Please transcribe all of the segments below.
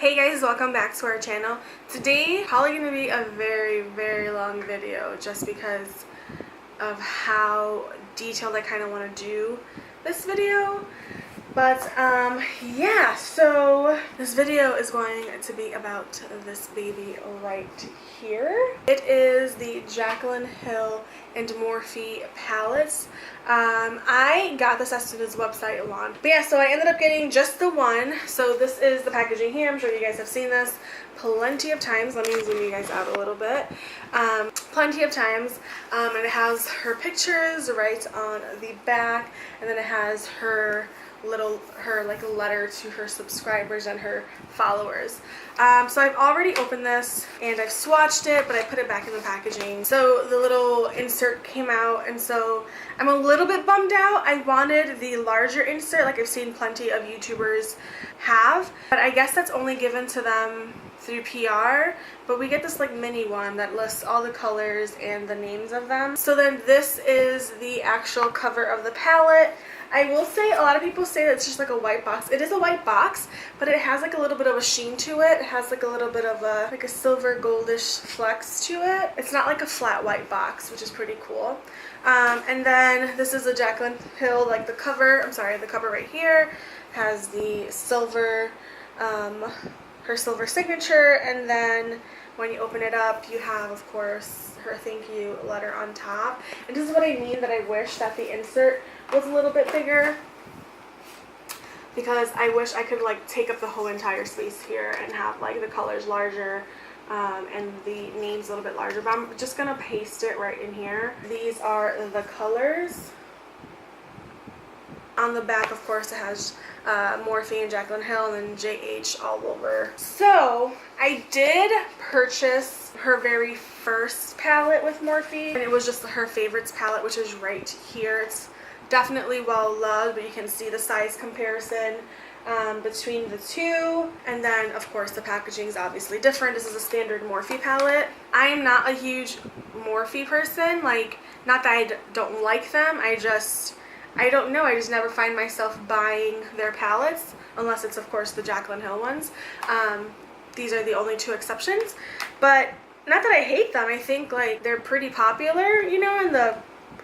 Hey guys, welcome back to our channel. Today probably going to be a very long video just because of how detailed I kind of want to do this video. But yeah, so this video is going to be about this baby right here. It is the Jaclyn Hill and Morphe palettes. I got this as soon as the website launched. But yeah, so I ended up getting just the one. So this is the packaging here. I'm sure you guys have seen this plenty of times. Let me zoom you guys out a little bit. Plenty of times. And it has her pictures right on the back, and then it has her like letter to her subscribers and her followers. So I've already opened this and I've swatched it, but I put it back in the packaging. So the little insert came out, and so I'm a little bit bummed out. I wanted the larger insert like I've seen plenty of YouTubers have, but I guess that's only given to them through PR, but we get this like mini one that lists all the colors and the names of them. So then this is the actual cover of the palette. I will say, a lot of people say that it's just like a white box. It is a white box, but it has like a little bit of a sheen to it. It has like a little bit of a like a silver goldish flex to it. It's not like a flat white box, which is pretty cool. And then this is a Jaclyn Hill, like the cover, the cover right here has the silver, her silver signature, and then when you open it up you have, of course, her thank you letter on top. And this is what I mean, that I wish that the insert was a little bit bigger, because I wish I could like take up the whole entire space here and have like the colors larger and the names a little bit larger, but I'm just gonna paste it right in here. These are the colors. On the back, of course, it has Morphe and Jaclyn Hill and then JH all over. So I did purchase her very first palette with Morphe, and it was just her favorites palette, which is right here. It's definitely well loved, but you can see the size comparison between the two. And then, of course, the packaging is obviously different. This is a standard Morphe palette. I am not a huge Morphe person. Like, not that I don't like them. I don't know, I just never find myself buying their palettes, unless it's, of course, the Jaclyn Hill ones. These are the only two exceptions, but not that I hate them. I think like they're pretty popular, you know, and the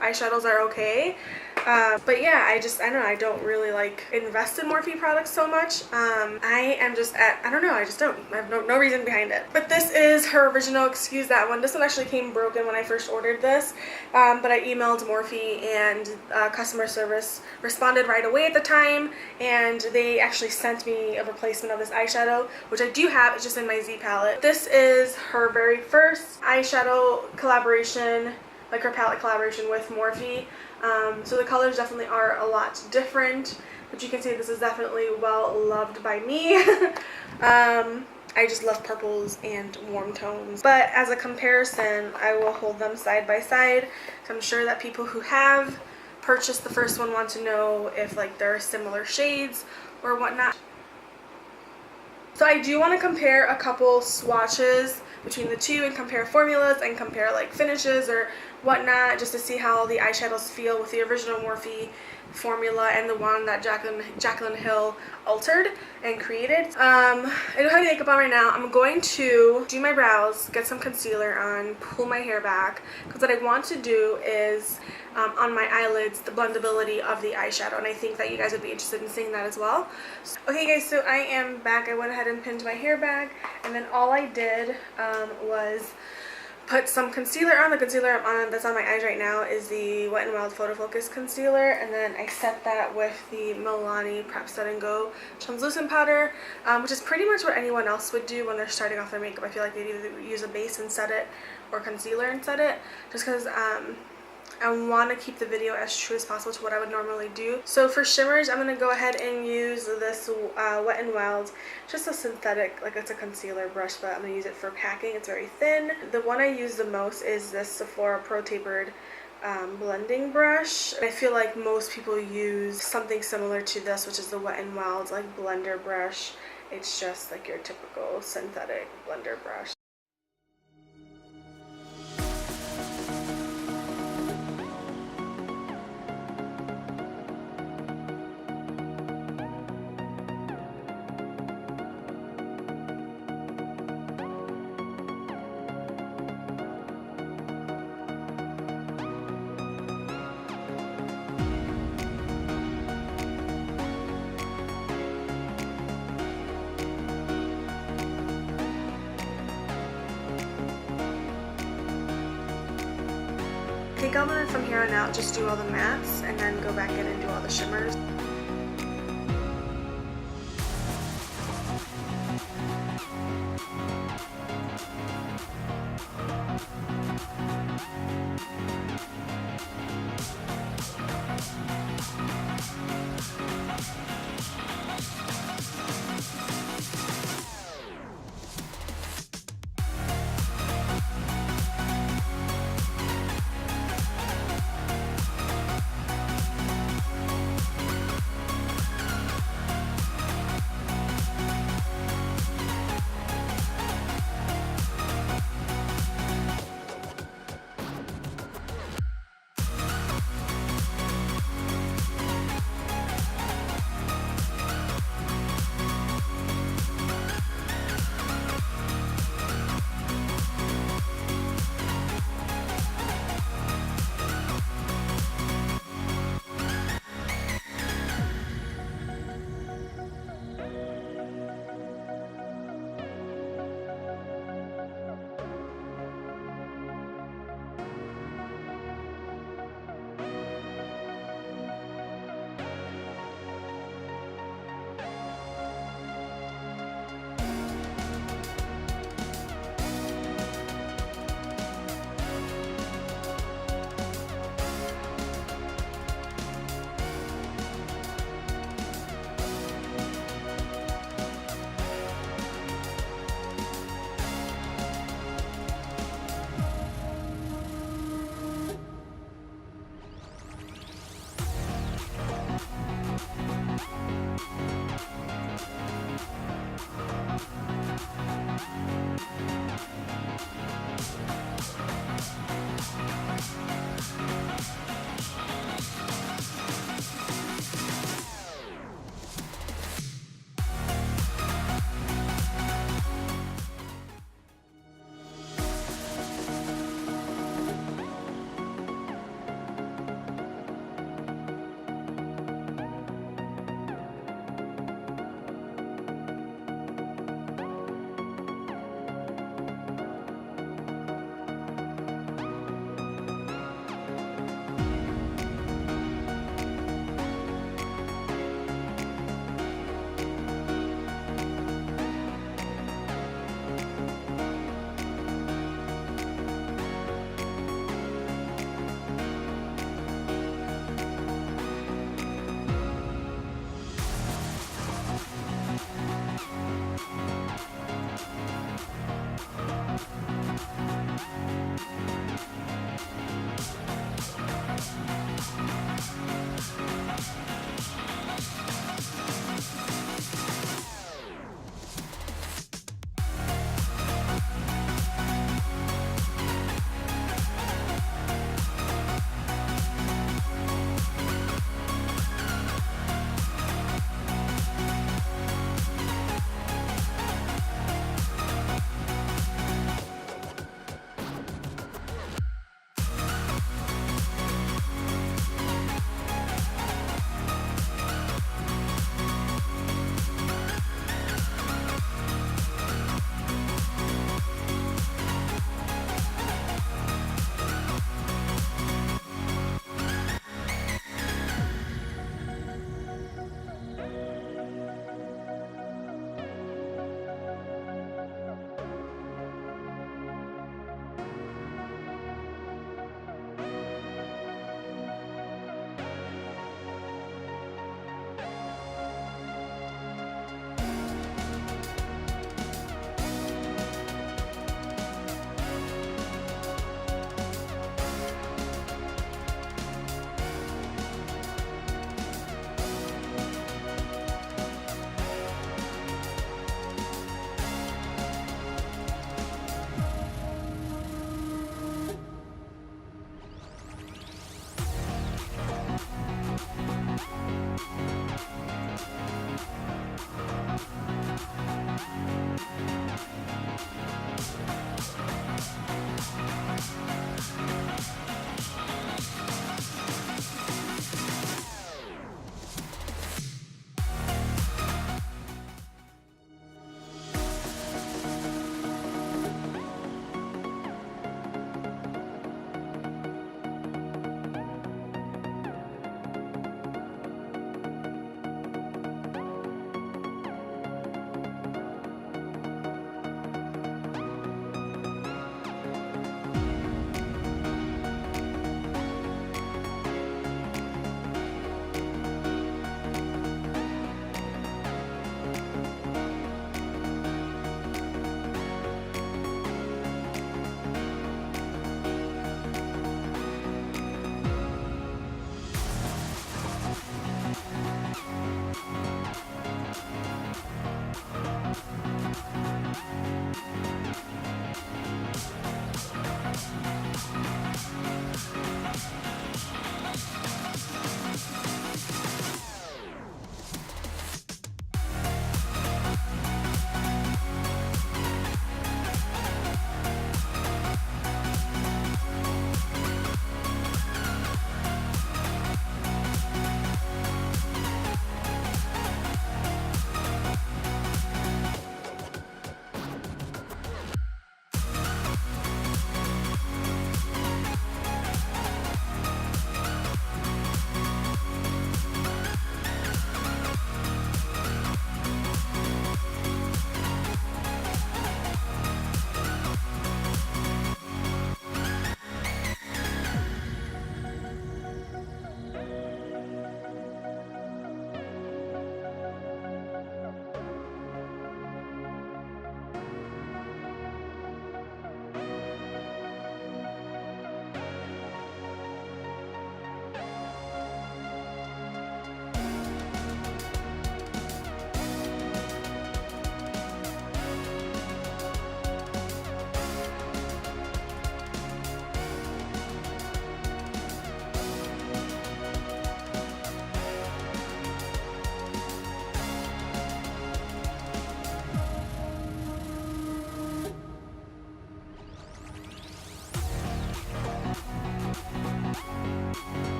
eyeshadows are okay. But yeah, I don't know, I don't really like invest in Morphe products so much. I am just I don't know, I have no reason behind it. But this is her original, excuse that one. This one actually came broken when I first ordered this, but I emailed Morphe, and customer service responded right away at the time, and they actually sent me a replacement of this eyeshadow, which I do have. It's just in my Z palette. This is her very first eyeshadow collaboration, like her palette collaboration with Morphe. So the colors definitely are a lot different, but you can see this is definitely well loved by me. I just love purples and warm tones. But as a comparison, I will hold them side by side. So I'm sure that people who have purchased the first one want to know if like there are similar shades or whatnot. So I do want to compare a couple swatches between the two and compare formulas and compare like finishes or whatnot, just to see how the eyeshadows feel with the original Morphe formula and the one that Jaclyn Hill altered and created. I don't have any makeup on right now. I'm going to do my brows, get some concealer on, pull my hair back, because what I want to do is on my eyelids, the blendability of the eyeshadow, and I think that you guys would be interested in seeing that as well. Okay guys, so I am back. I went ahead and pinned my hair back, and then all I did was put some concealer on. The concealer that's on my eyes right now is the Wet n Wild Photo Focus concealer, and then I set that with the Milani Prep Set and Go translucent powder, which is pretty much what anyone else would do when they're starting off their makeup. I feel like they'd either use a base and set it or concealer and set it, just because I want to keep the video as true as possible to what I would normally do. So for shimmers, I'm going to go ahead and use this Wet n Wild, just a synthetic, like it's a concealer brush, but I'm going to use it for packing. It's very thin. The one I use the most is this Sephora Pro Tapered blending brush. I feel like most people use something similar to this, which is the Wet n Wild like blender brush. It's just like your typical synthetic blender brush. think I'm gonna, from here on out, just do all the mattes and then go back in and do all the shimmers.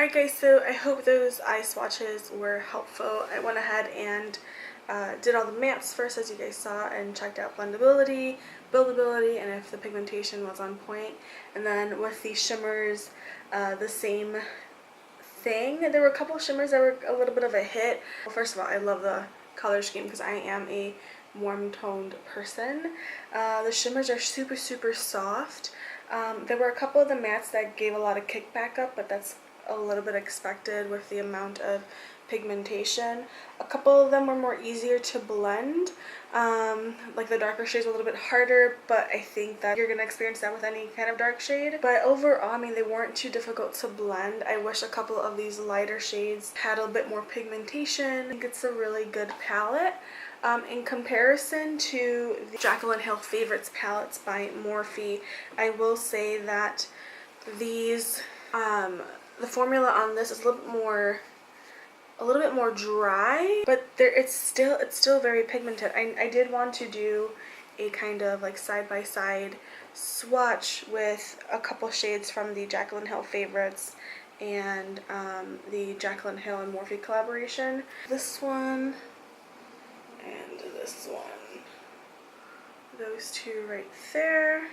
Alright guys, so I hope those eye swatches were helpful. I went ahead and did all the mattes first, as you guys saw, and checked out blendability, buildability, and if the pigmentation was on point. And then with the shimmers, the same thing. There were a couple of shimmers that were a little bit of a hit. Well, first of all, I love the color scheme because I am a warm toned person. The shimmers are super soft. There were a couple of the mattes that gave a lot of kickback up, but that's a little bit expected with the amount of pigmentation. A couple of them were more easier to blend, like the darker shades were a little bit harder, but I think that you're gonna experience that with any kind of dark shade. But overall, I mean, they weren't too difficult to blend. I wish a couple of these lighter shades had a bit more pigmentation. I think it's a really good palette. In comparison to the Jaclyn Hill Favorites palettes by Morphe, I will say that these, the formula on this is a little bit more dry, but it's still very pigmented. I did want to do a kind of like side-by-side swatch with a couple shades from the Jaclyn Hill Favorites and the Jaclyn Hill and Morphe collaboration. This one and this one. Those two right there.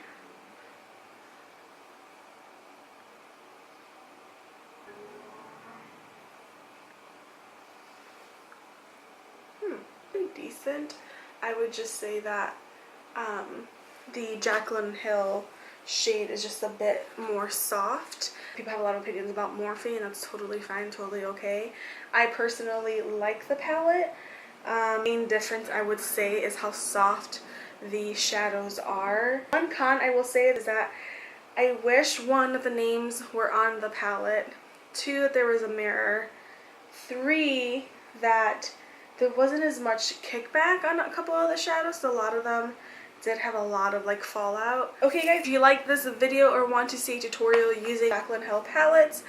Pretty decent. I would just say that the Jaclyn Hill shade is just a bit more soft. People have a lot of opinions about Morphe, and that's totally fine, totally okay. I personally like the palette. Main difference I would say is how soft the shadows are. One con I will say is that I wish, one, that the names were on the palette, two, that there was a mirror, three, that there wasn't as much kickback on a couple of the shadows, so a lot of them did have a lot of like fallout. Okay guys, if you like this video or want to see a tutorial using Jaclyn Hill palettes,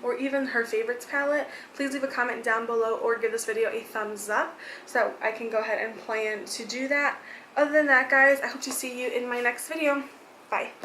or even her favorites palette, please leave a comment down below or give this video a thumbs up so that I can go ahead and plan to do that. Other than that guys, I hope to see you in my next video. Bye.